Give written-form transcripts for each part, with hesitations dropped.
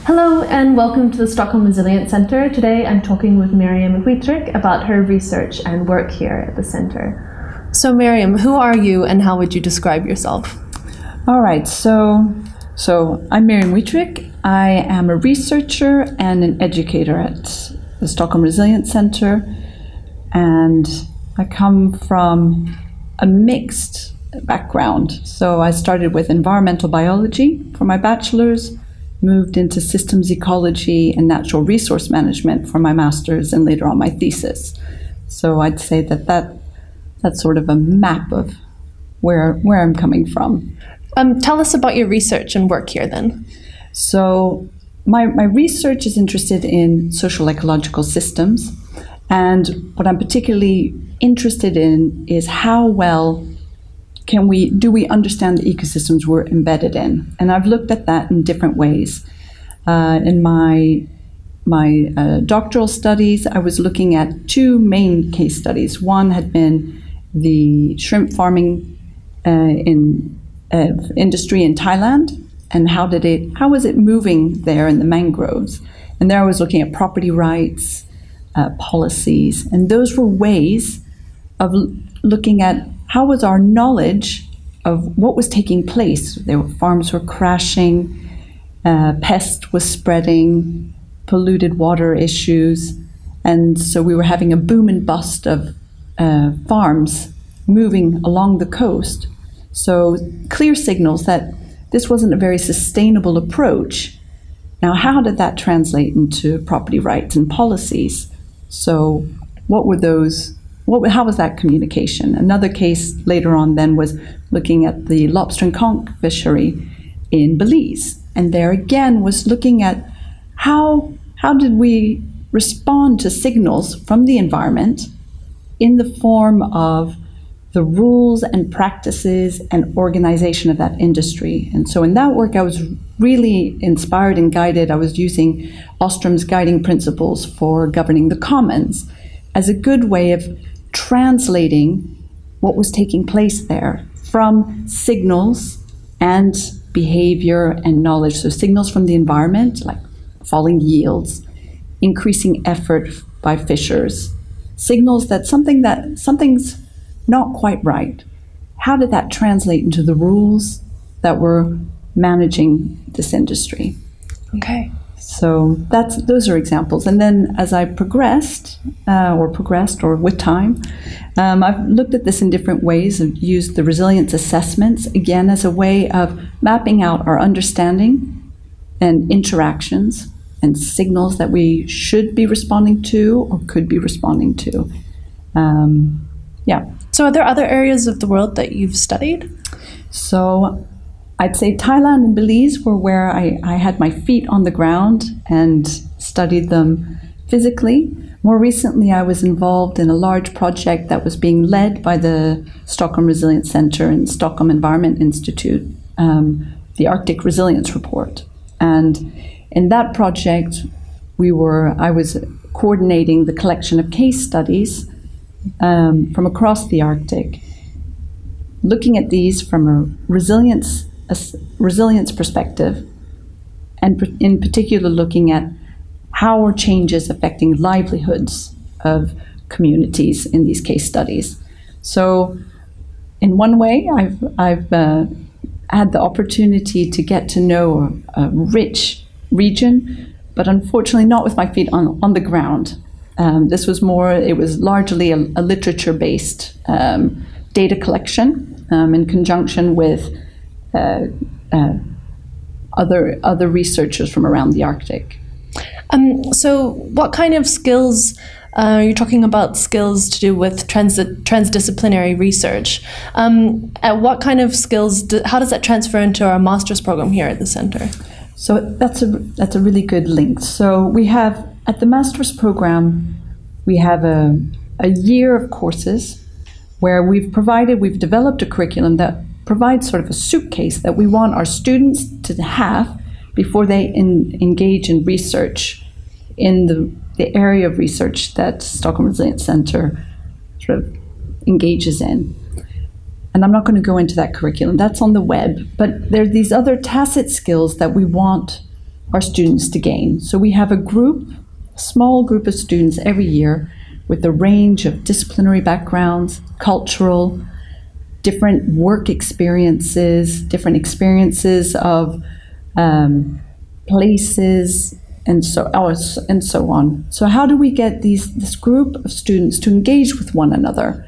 Hello and welcome to the Stockholm Resilience Center. Today I'm talking with Miriam Huitric about her research and work here at the center. So Miriam, who are you and how would you describe yourself? All right, so I'm Miriam Huitric. I am a researcher and an educator at the Stockholm Resilience Center, and I come from a mixed background. So I started with environmental biology for my bachelor's, moved into systems ecology and natural resource management for my master's, and later on my thesis. So I'd say that's sort of a map of where I'm coming from. Tell us about your research and work here then. So my research is interested in social-ecological systems, and what I'm particularly interested in is how well do we understand the ecosystems we're embedded in? And I've looked at that in different ways. In my doctoral studies, I was looking at two main case studies. One had been the shrimp farming industry in Thailand, and how was it moving there in the mangroves? And there I was looking at property rights, policies, and those were ways of looking at how was our knowledge of what was taking place. Farms were crashing, pest was spreading, polluted water issues, and so we were having a boom and bust of farms moving along the coast. So clear signals that this wasn't a very sustainable approach. Now, how did that translate into property rights and policies? So what were those? How was that communication? Another case later on then was looking at the lobster and conch fishery in Belize. And there again was looking at how did we respond to signals from the environment in the form of the rules and practices and organization of that industry. And so in that work, I was really inspired and guided. I was using Ostrom's guiding principles for governing the commons as a good way of translating what was taking place there from signals and behavior and knowledge. So signals from the environment, like falling yields, increasing effort by fishers, signals that something's not quite right. How did that translate into the rules that were managing this industry? Okay. So those are examples. And then as I progressed with time, I've looked at this in different ways and used the resilience assessments, again, as a way of mapping out our understanding and interactions and signals that we should be responding to or could be responding to. So are there other areas of the world that you've studied? So I'd say Thailand and Belize were where I had my feet on the ground and studied them physically. More recently, I was involved in a large project that was being led by the Stockholm Resilience Center and Stockholm Environment Institute, the Arctic Resilience Report. And in that project, I was coordinating the collection of case studies from across the Arctic, looking at these from a resilience perspective, and in particular looking at how are changes affecting livelihoods of communities in these case studies. So in one way, I've had the opportunity to get to know a rich region, but unfortunately not with my feet on the ground. It was largely a literature-based data collection in conjunction with other researchers from around the Arctic. So what kind of skills, you're talking about skills to do with transdisciplinary research. What kind of skills, how does that transfer into our master's program here at the center? So that's a really good link. So we have, at the master's program, we have a year of courses where we've developed a curriculum that provides sort of a suitcase that we want our students to have before they engage in research in the area of research that Stockholm Resilience Center sort of engages in. And I'm not going to go into that curriculum, that's on the web, but there are these other tacit skills that we want our students to gain. So we have a small group of students every year with a range of disciplinary backgrounds, cultural, different work experiences, different experiences of places, and so on. So how do we get this group of students to engage with one another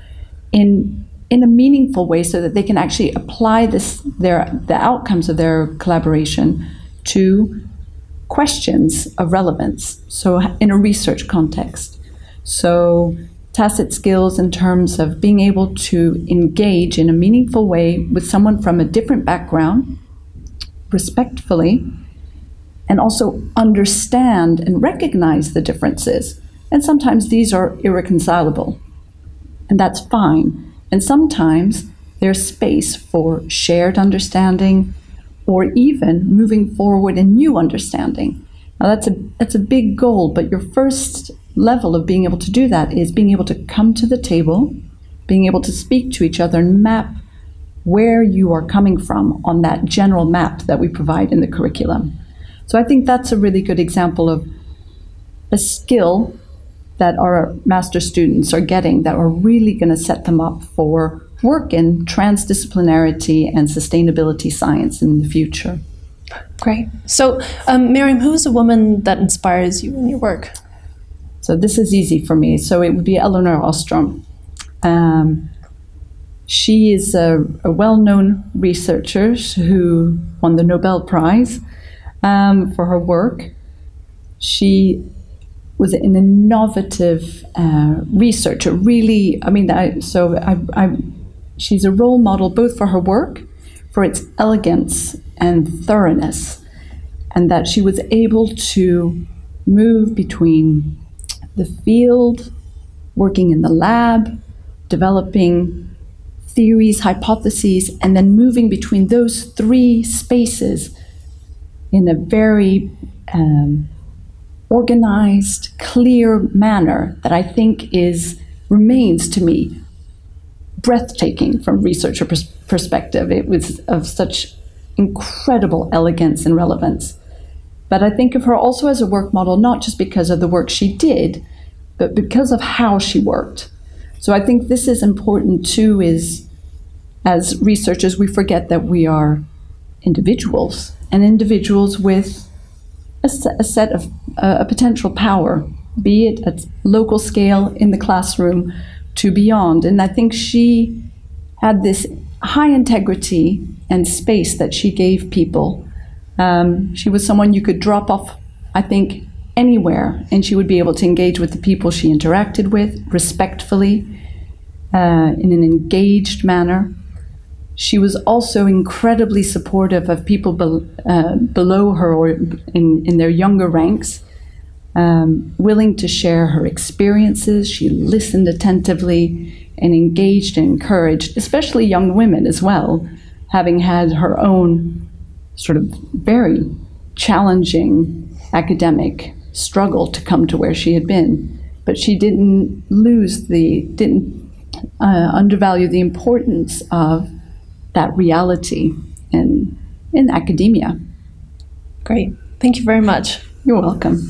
in a meaningful way so that they can actually apply the outcomes of their collaboration to questions of relevance, so in a research context. So tacit skills in terms of being able to engage in a meaningful way with someone from a different background, respectfully, and also understand and recognize the differences. And sometimes these are irreconcilable, and that's fine. And sometimes there's space for shared understanding or even moving forward in new understanding. Now that's a big goal, but your first level of being able to do that is being able to come to the table, being able to speak to each other and map where you are coming from on that general map that we provide in the curriculum. So I think that's a really good example of a skill that our master students are getting that are really going to set them up for work in transdisciplinarity and sustainability science in the future. Great. So, Miriam, who is a woman that inspires you in your work? So this is easy for me. So it would be Elinor Ostrom. She is a well-known researcher who won the Nobel Prize for her work. She was an innovative researcher. Really, she's a role model both for her work, for its elegance and thoroughness, and that she was able to move between the field, working in the lab, developing theories, hypotheses, and then moving between those three spaces in a very organized, clear manner that I think remains to me breathtaking from a researcher perspective. It was of such incredible elegance and relevance. But I think of her also as a work model, not just because of the work she did, but because of how she worked. So I think this is important too, is as researchers, we forget that we are individuals, and individuals with a set of a potential power, be it at local scale, in the classroom, to beyond. And I think she had this high integrity and space that she gave people. She was someone you could drop off, I think, anywhere, and she would be able to engage with the people she interacted with respectfully, in an engaged manner. She was also incredibly supportive of people below her or in their younger ranks, willing to share her experiences. She listened attentively and engaged and encouraged, especially young women as well, having had her own sort of very challenging academic struggle to come to where she had been. But she didn't undervalue the importance of that reality in academia. Great. Thank you very much. You're welcome.